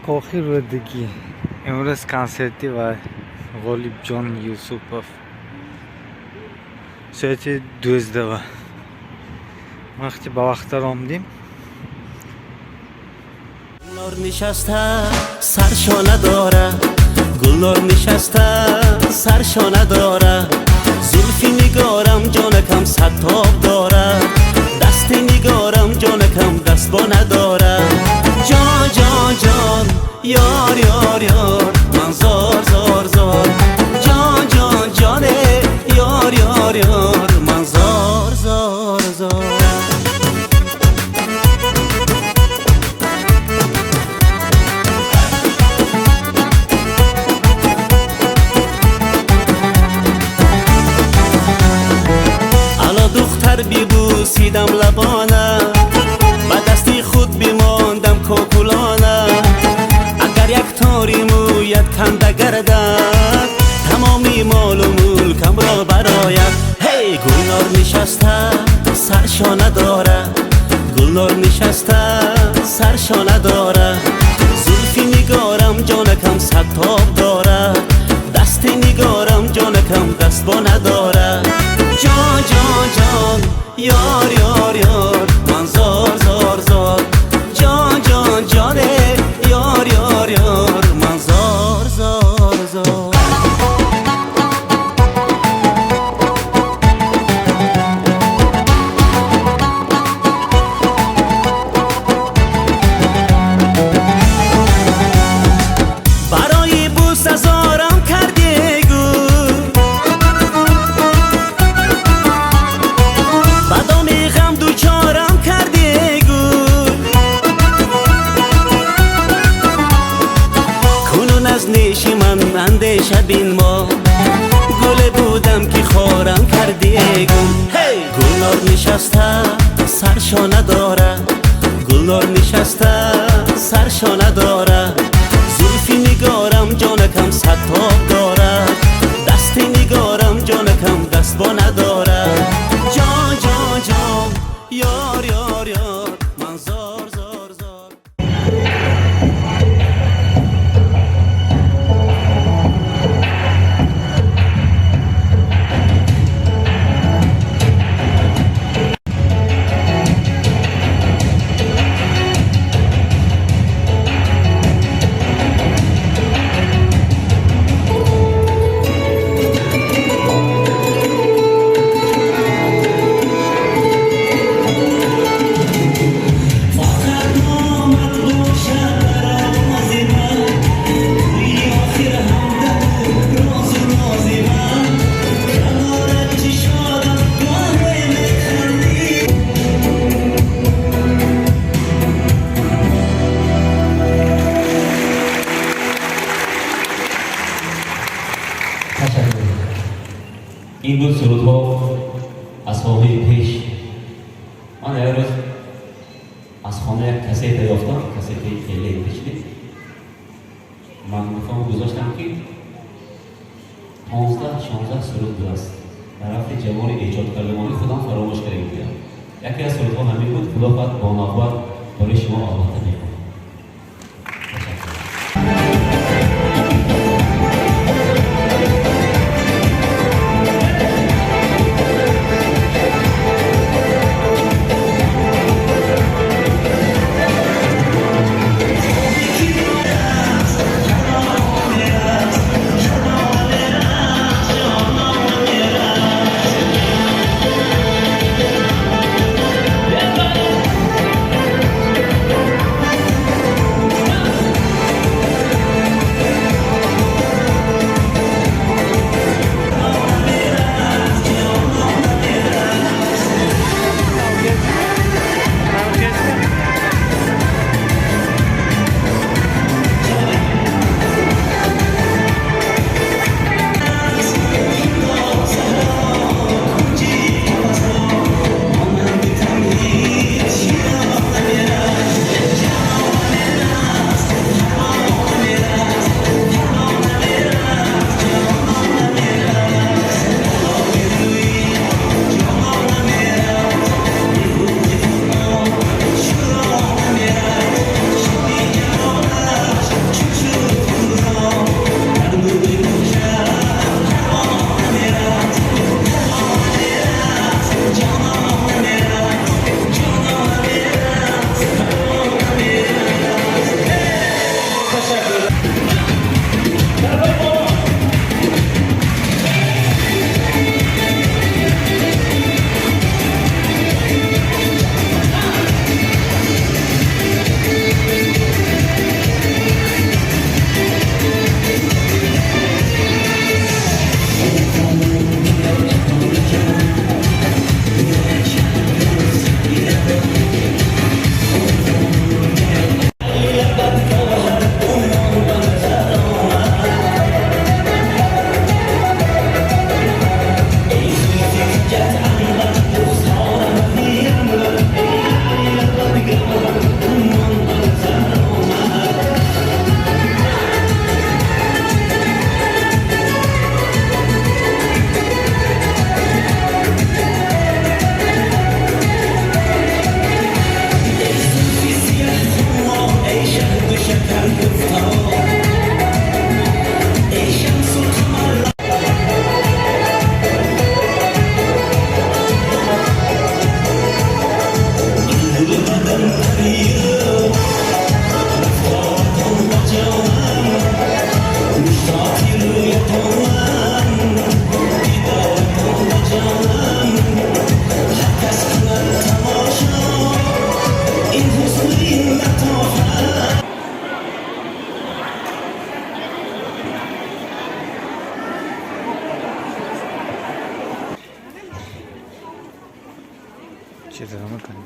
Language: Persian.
کاخی رودگی امروز کنسرتی و غالب جان یوسفов ساعت 12 و وقتی با وقت آمدیم گلنار نشسته سرشو نداره گلنار نشسته سرشو نداره زلفی نگارم جانکم ستاب داره دستی نگارم جانکم دست با نداره جان جان جان یار یار یار من زار زار زار جان جان جانه یار یار یار من زار زار زار بیبوسیدم لبانه با دستی خود بیماندم کوکولانه اگر یک تاری مویت کنده گردد تمامی مال و ملکم را براید هی گلنار نشسته سرشو نداره گلنار نشسته سرشو نداره زلفی نگارم جانکم ستاب داره دستی نگارم جانکم دست با نداره جان جان جان یار یار یار من زار زار زار جان جان جانه یار یار یار من زار زار زار برای بوس هزارم کردی گو بدان غم دوچارم کردی گو کنون از نیش من اندیشه بین ما گل بودم که خارم کردی گو هی گلنار نشسته سرشو نداره گلنار نشسته سرشو نداره زلفی نگارم جانکم ستاب داره دستی نگارم جانکم دست با نداره جان جان جان یار یار یار من زار زار زار این بود سرودها از خواهی پیش. من امروز از خانه یک کسیت یافتم، کسیت خیلی پیشلی. من میخوام گذاشتم که 15-16 سرود درست در رفت جوان ایجاد کردمانی خودم فراموش کردیم. یکی از سرودها همین بود. خدا خواهد با نوبت برای شما آماده میکنم. چطور میکنی؟